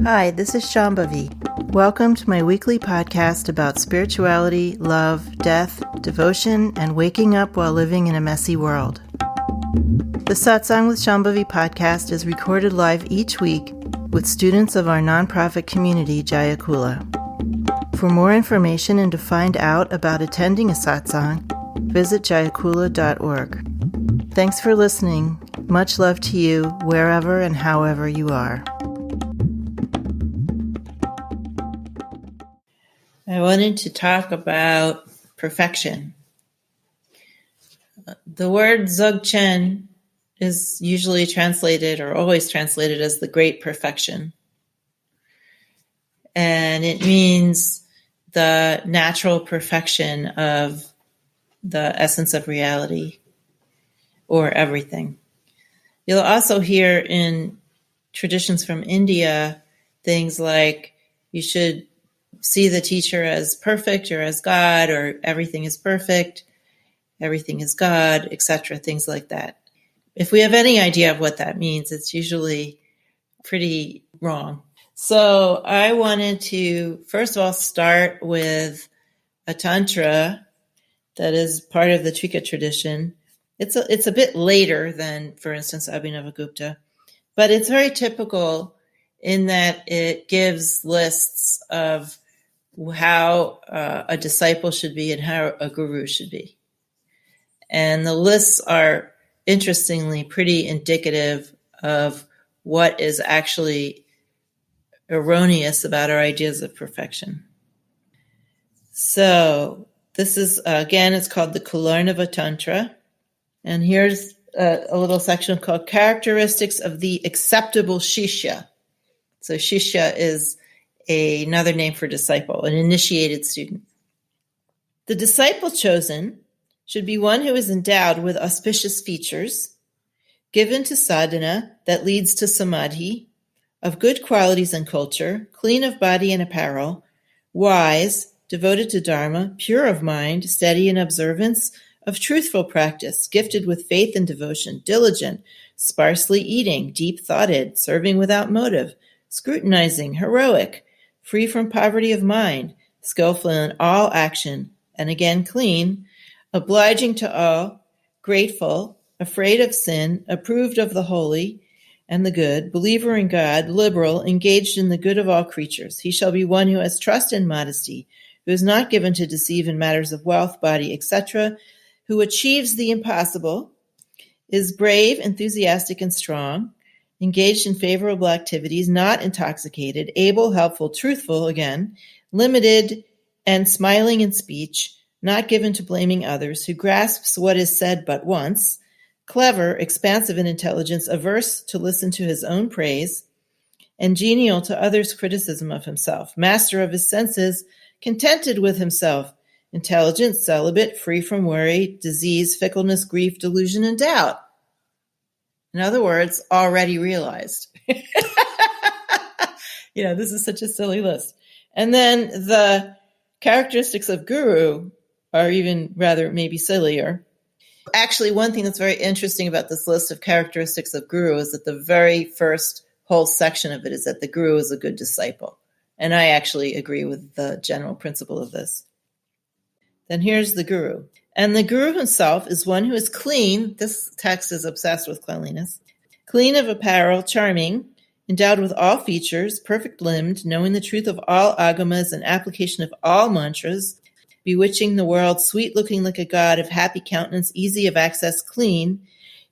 Hi, this is Shambhavi. Welcome to my weekly podcast about spirituality, love, death, devotion, and waking up while living in a messy world. The Satsang with Shambhavi podcast is recorded live each week with students of our nonprofit community, Jayakula. For more information and to find out about attending a satsang, visit jayakula.org. Thanks for listening. Much love to you, wherever and however you are. I wanted to talk about perfection. The word Dzogchen is usually translated or always translated as the great perfection. And it means the natural perfection of the essence of reality or everything. You'll also hear in traditions from India things like you should see the teacher as perfect or as God, or everything is perfect, everything is God, etc., things like that. If we have any idea of what that means, it's usually pretty wrong. So I wanted to, first of all, start with a tantra that is part of the Trika tradition. It's a bit later than, for instance, Abhinavagupta, but it's very typical in that it gives lists of how a disciple should be and how a guru should be. And the lists are, interestingly, pretty indicative of what is actually erroneous about our ideas of perfection. So this is, again, it's called the Kularnava Tantra. And here's a little section called Characteristics of the Acceptable Shishya. So Shishya is another name for disciple, an initiated student. The disciple chosen should be one who is endowed with auspicious features, given to sadhana that leads to samadhi, of good qualities and culture, clean of body and apparel, wise, devoted to dharma, pure of mind, steady in observance, of truthful practice, gifted with faith and devotion, diligent, sparsely eating, deep-thoughted, serving without motive, scrutinizing, heroic, free from poverty of mind, skillful in all action, and again clean, obliging to all, grateful, afraid of sin, approved of the holy and the good, believer in God, liberal, engaged in the good of all creatures. He shall be one who has trust and modesty, who is not given to deceive in matters of wealth, body, etc., who achieves the impossible, is brave, enthusiastic, and strong, engaged in favorable activities, not intoxicated, able, helpful, truthful, again, limited, and smiling in speech, not given to blaming others, who grasps what is said but once, clever, expansive in intelligence, averse to listen to his own praise, and genial to others' criticism of himself, master of his senses, contented with himself, intelligent, celibate, free from worry, disease, fickleness, grief, delusion, and doubt. In other words, already realized. This is such a silly list. And then the characteristics of guru are even rather maybe sillier. Actually, one thing that's very interesting about this list of characteristics of guru is that the very first whole section of it is that the guru is a good disciple. And I actually agree with the general principle of this. Then here's the guru. And the guru himself is one who is clean. This text is obsessed with cleanliness. Clean of apparel, charming, endowed with all features, perfect-limbed, knowing the truth of all agamas and application of all mantras, bewitching the world, sweet-looking like a god, of happy countenance, easy of access, clean.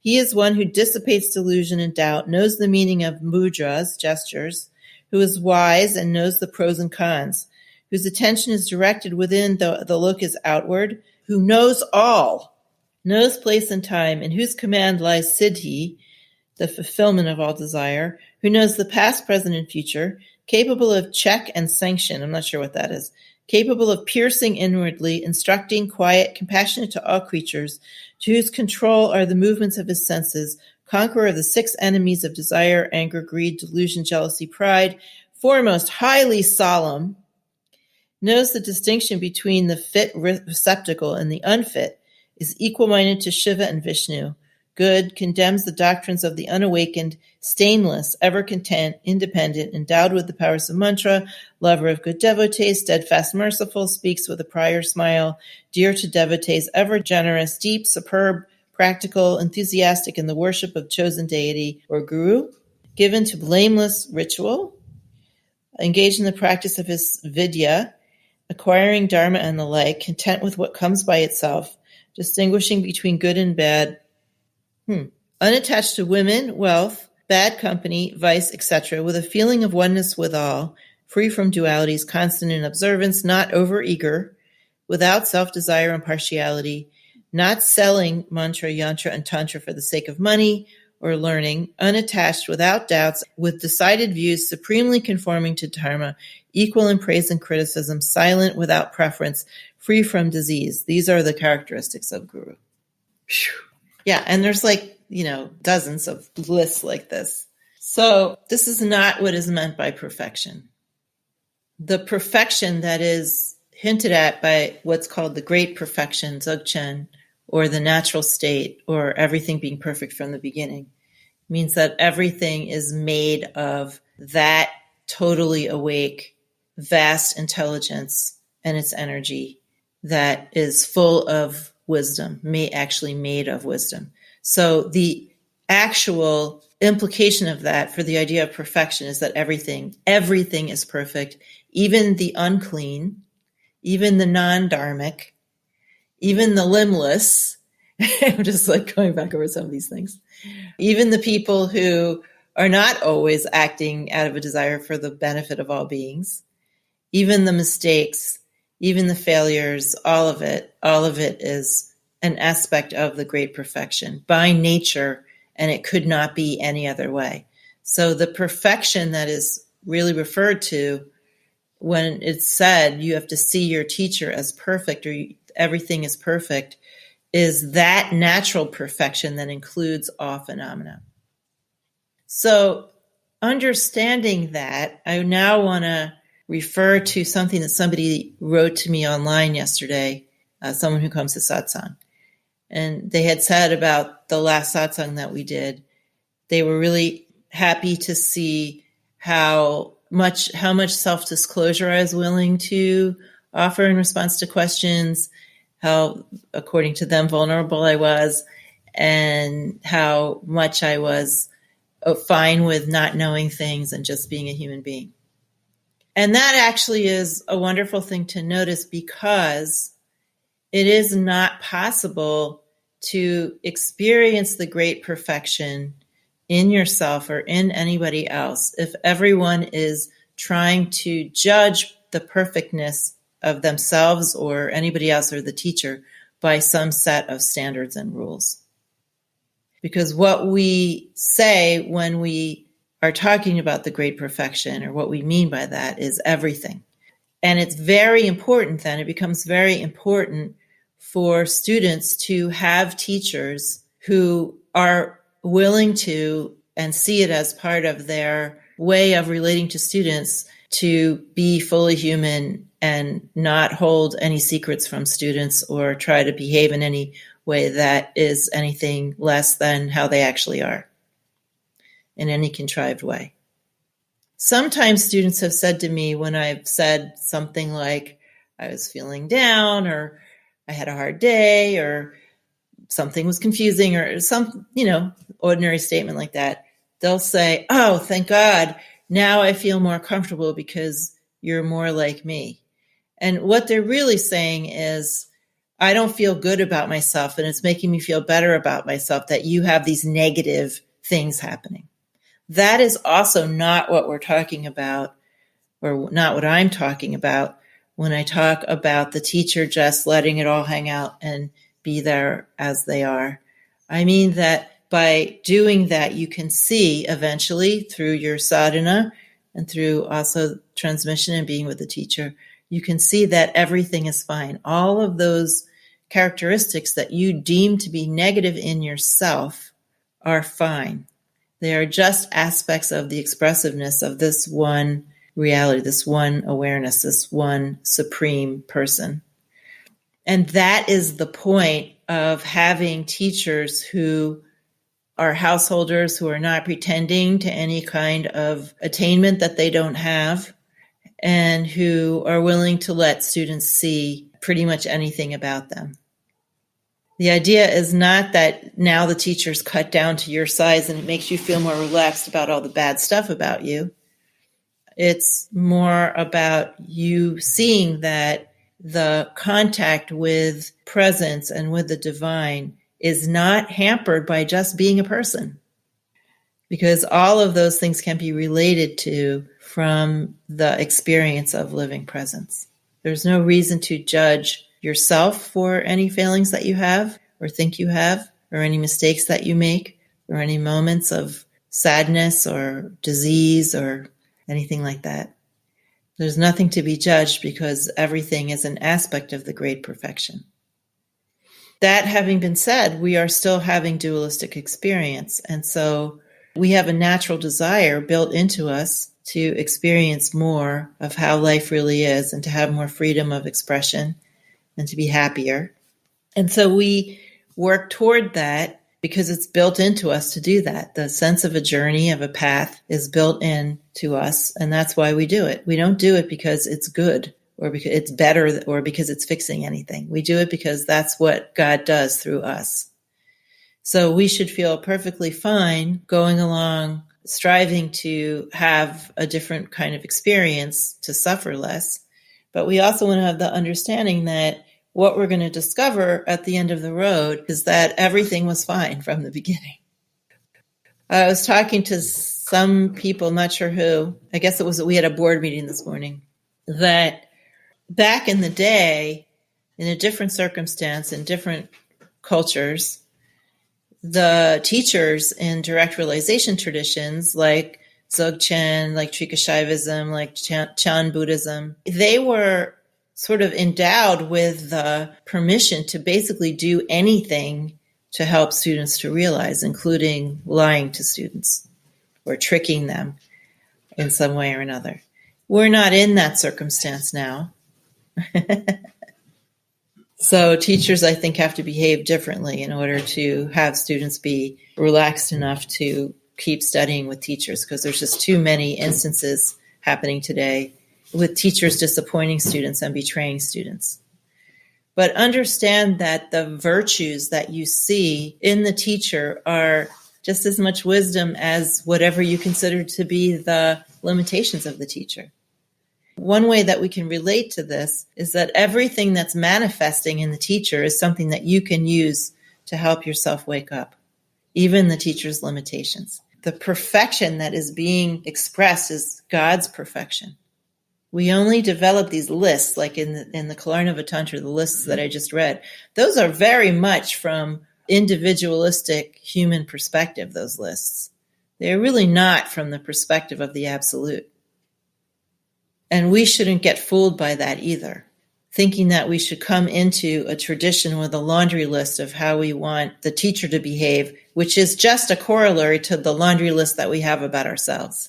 He is one who dissipates delusion and doubt, knows the meaning of mudras, gestures, who is wise and knows the pros and cons, whose attention is directed within, the look is outward, who knows all, knows place and time, in whose command lies siddhi, the fulfillment of all desire, who knows the past, present, and future, capable of check and sanction, I'm not sure what that is, capable of piercing inwardly, instructing, quiet, compassionate to all creatures, to whose control are the movements of his senses, conqueror of the 6 enemies of desire, anger, greed, delusion, jealousy, pride, foremost, highly solemn, knows the distinction between the fit receptacle and the unfit, is equal-minded to Shiva and Vishnu, good, condemns the doctrines of the unawakened, stainless, ever content, independent, endowed with the powers of mantra, lover of good devotees, steadfast, merciful, speaks with a prior smile, dear to devotees, ever generous, deep, superb, practical, enthusiastic in the worship of chosen deity or guru, given to blameless ritual, engaged in the practice of his vidya, acquiring dharma and the like, content with what comes by itself, distinguishing between good and bad, unattached to women, wealth, bad company, vice, etc., with a feeling of oneness with all, free from dualities, constant in observance, not overeager, without self-desire and partiality, not selling mantra, yantra, and tantra for the sake of money or learning, unattached, without doubts, with decided views, supremely conforming to dharma, equal in praise and criticism, silent, without preference, free from disease. These are the characteristics of Guru. Whew. Yeah, and there's dozens of lists like this. So this is not what is meant by perfection. The perfection that is hinted at by what's called the great perfection, Dzogchen, or the natural state, or everything being perfect from the beginning, means that everything is made of that totally awake, vast intelligence and its energy that is full of wisdom, actually made of wisdom. So the actual implication of that for the idea of perfection is that everything is perfect, even the unclean, even the non-dharmic, even the limbless. I'm just going back over some of these things. Even the people who are not always acting out of a desire for the benefit of all beings, even the mistakes, even the failures, all of it is an aspect of the great perfection by nature, and it could not be any other way. So the perfection that is really referred to when it's said you have to see your teacher as perfect or everything is perfect is that natural perfection that includes all phenomena. So understanding that, I now want to refer to something that somebody wrote to me online yesterday, someone who comes to Satsang. And they had said about the last Satsang that we did, they were really happy to see how much self-disclosure I was willing to offer in response to questions, how, according to them, vulnerable I was, and how much I was fine with not knowing things and just being a human being. And that actually is a wonderful thing to notice, because it is not possible to experience the great perfection in yourself or in anybody else if everyone is trying to judge the perfectness of themselves or anybody else or the teacher by some set of standards and rules. Because what we say when we are talking about the great perfection, or what we mean by that, is everything. And it's very important then, it becomes very important for students to have teachers who are willing to and see it as part of their way of relating to students to be fully human and not hold any secrets from students or try to behave in any way that is anything less than how they actually are in any contrived way. Sometimes students have said to me when I've said something like I was feeling down, or I had a hard day, or something was confusing, or some, ordinary statement like that, they'll say, "Oh, thank God, now I feel more comfortable because you're more like me." And what they're really saying is, I don't feel good about myself, and it's making me feel better about myself that you have these negative things happening. That is also not what we're talking about, or not what I'm talking about when I talk about the teacher just letting it all hang out and be there as they are. I mean that by doing that, you can see eventually through your sadhana and through also transmission and being with the teacher, you can see that everything is fine. All of those characteristics that you deem to be negative in yourself are fine. They are just aspects of the expressiveness of this one reality, this one awareness, this one supreme person. And that is the point of having teachers who are householders who are not pretending to any kind of attainment that they don't have, and who are willing to let students see pretty much anything about them. The idea is not that now the teacher's cut down to your size and it makes you feel more relaxed about all the bad stuff about you. It's more about you seeing that the contact with presence and with the divine is not hampered by just being a person, because all of those things can be related to from the experience of living presence. There's no reason to judge yourself for any failings that you have or think you have, or any mistakes that you make, or any moments of sadness or disease or anything like that. There's nothing to be judged, because everything is an aspect of the great perfection. That having been said, we are still having dualistic experience. And so we have a natural desire built into us to experience more of how life really is, and to have more freedom of expression, and to be happier. And so we work toward that because it's built into us to do that. The sense of a journey, of a path, is built in to us, and that's why we do it. We don't do it because it's good, or because it's better, or because it's fixing anything. We do it because that's what God does through us. So we should feel perfectly fine going along, striving to have a different kind of experience, to suffer less. But we also want to have the understanding that what we're going to discover at the end of the road is that everything was fine from the beginning. I was talking to some people, not sure who, I guess it was, we had a board meeting this morning, that back in the day, in a different circumstance, in different cultures, the teachers in direct realization traditions like Dzogchen, like Trikashaivism, like Chan Buddhism, they were sort of endowed with the permission to basically do anything to help students to realize, including lying to students or tricking them in some way or another. We're not in that circumstance now. So teachers, I think, have to behave differently in order to have students be relaxed enough to keep studying with teachers, because there's just too many instances happening today with teachers disappointing students and betraying students. But understand that the virtues that you see in the teacher are just as much wisdom as whatever you consider to be the limitations of the teacher. One way that we can relate to this is that everything that's manifesting in the teacher is something that you can use to help yourself wake up, even the teacher's limitations. The perfection that is being expressed is God's perfection. We only develop these lists, like in the Kalarnava Tantra, the lists that I just read. Those are very much from individualistic human perspective, those lists. They're really not from the perspective of the absolute. And we shouldn't get fooled by that either, thinking that we should come into a tradition with a laundry list of how we want the teacher to behave, which is just a corollary to the laundry list that we have about ourselves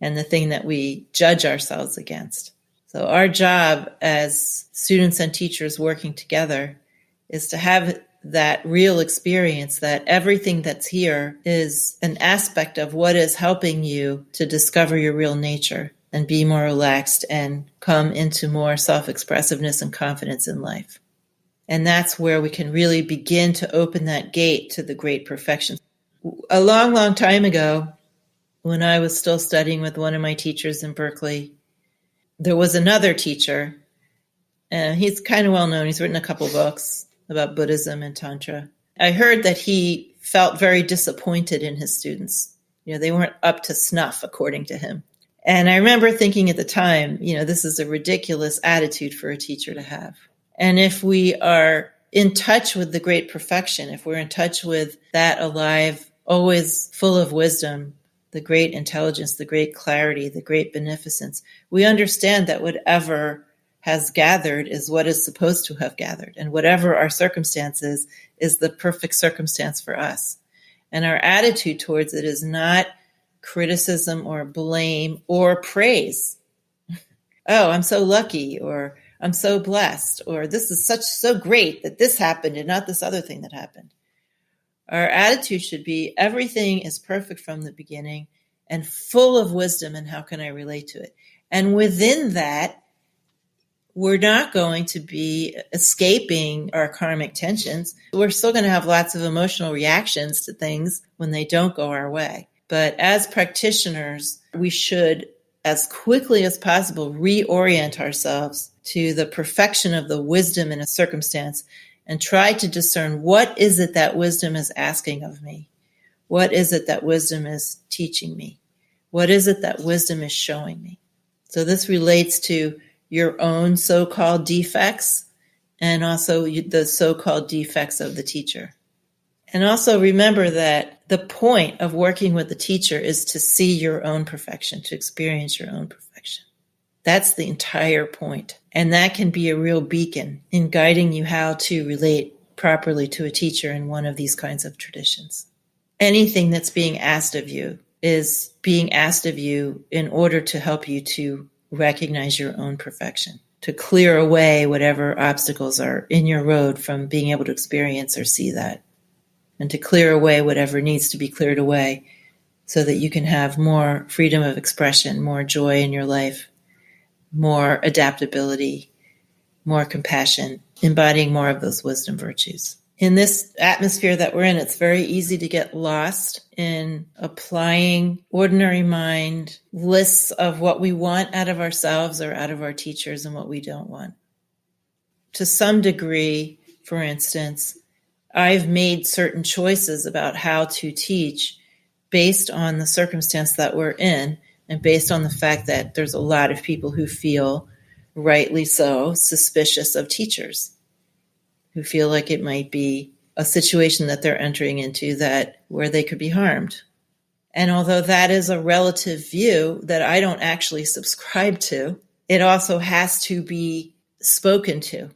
and the thing that we judge ourselves against. So our job as students and teachers working together is to have that real experience that everything that's here is an aspect of what is helping you to discover your real nature and be more relaxed and come into more self-expressiveness and confidence in life. And that's where we can really begin to open that gate to the great perfection. A long, long time ago, when I was still studying with one of my teachers in Berkeley, there was another teacher. He's kind of well known. He's written a couple books about Buddhism and Tantra. I heard that he felt very disappointed in his students. They weren't up to snuff, according to him. And I remember thinking at the time, this is a ridiculous attitude for a teacher to have. And if we are in touch with the great perfection, if we're in touch with that alive, always full of wisdom, the great intelligence, the great clarity, the great beneficence, we understand that whatever has gathered is what is supposed to have gathered. And whatever our circumstances is the perfect circumstance for us. And our attitude towards it is not criticism or blame or praise. Oh, I'm so lucky, or I'm so blessed, or this is so great that this happened and not this other thing that happened. Our attitude should be everything is perfect from the beginning and full of wisdom, and how can I relate to it? And within that, we're not going to be escaping our karmic tensions. We're still going to have lots of emotional reactions to things when they don't go our way. But as practitioners, we should, as quickly as possible, reorient ourselves to the perfection of the wisdom in a circumstance and try to discern what is it that wisdom is asking of me? What is it that wisdom is teaching me? What is it that wisdom is showing me? So this relates to your own so-called defects and also the so-called defects of the teacher. And also remember that the point of working with the teacher is to see your own perfection, to experience your own perfection. That's the entire point. And that can be a real beacon in guiding you how to relate properly to a teacher in one of these kinds of traditions. Anything that's being asked of you is being asked of you in order to help you to recognize your own perfection, to clear away whatever obstacles are in your road from being able to experience or see that, and to clear away whatever needs to be cleared away so that you can have more freedom of expression, more joy in your life, more adaptability, more compassion, embodying more of those wisdom virtues. In this atmosphere that we're in, it's very easy to get lost in applying ordinary mind lists of what we want out of ourselves or out of our teachers and what we don't want. To some degree, for instance, I've made certain choices about how to teach based on the circumstance that we're in and based on the fact that there's a lot of people who feel, rightly so, suspicious of teachers, who feel like it might be a situation that they're entering into that where they could be harmed. And although that is a relative view that I don't actually subscribe to, it also has to be spoken to.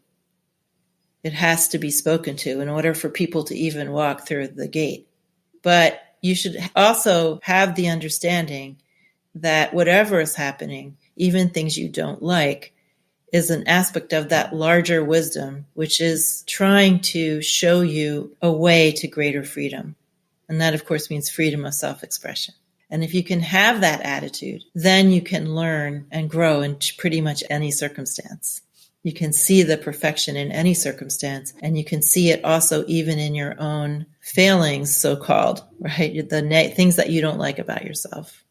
It has to be spoken to in order for people to even walk through the gate. But you should also have the understanding that whatever is happening, even things you don't like, is an aspect of that larger wisdom, which is trying to show you a way to greater freedom. And that, of course, means freedom of self-expression. And if you can have that attitude, then you can learn and grow in pretty much any circumstance. You can see the perfection in any circumstance, and you can see it also even in your own failings, so-called, right? The things that you don't like about yourself,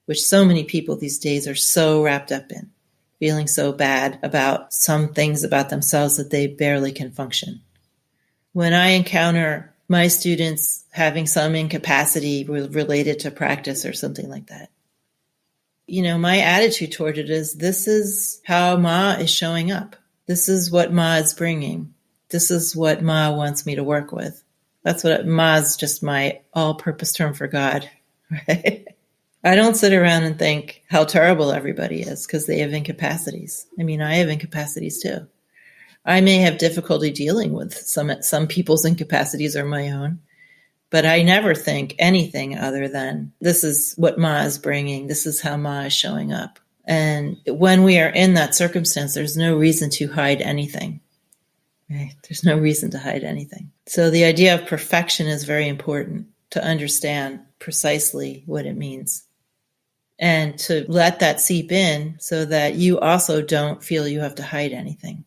which so many people these days are so wrapped up in, feeling so bad about some things about themselves that they barely can function. When I encounter my students having some incapacity related to practice or something like that, my attitude toward it is, this is how Ma is showing up. This is what Ma is bringing. This is what Ma wants me to work with. That's what Ma is, just my all-purpose term for God, right? I don't sit around and think how terrible everybody is because they have incapacities. I mean, I have incapacities too. I may have difficulty dealing with some people's incapacities or my own, but I never think anything other than, this is what Ma is bringing. This is how Ma is showing up. And when we are in that circumstance, there's no reason to hide anything. Right? There's no reason to hide anything. So the idea of perfection is very important to understand precisely what it means, and to let that seep in so that you also don't feel you have to hide anything.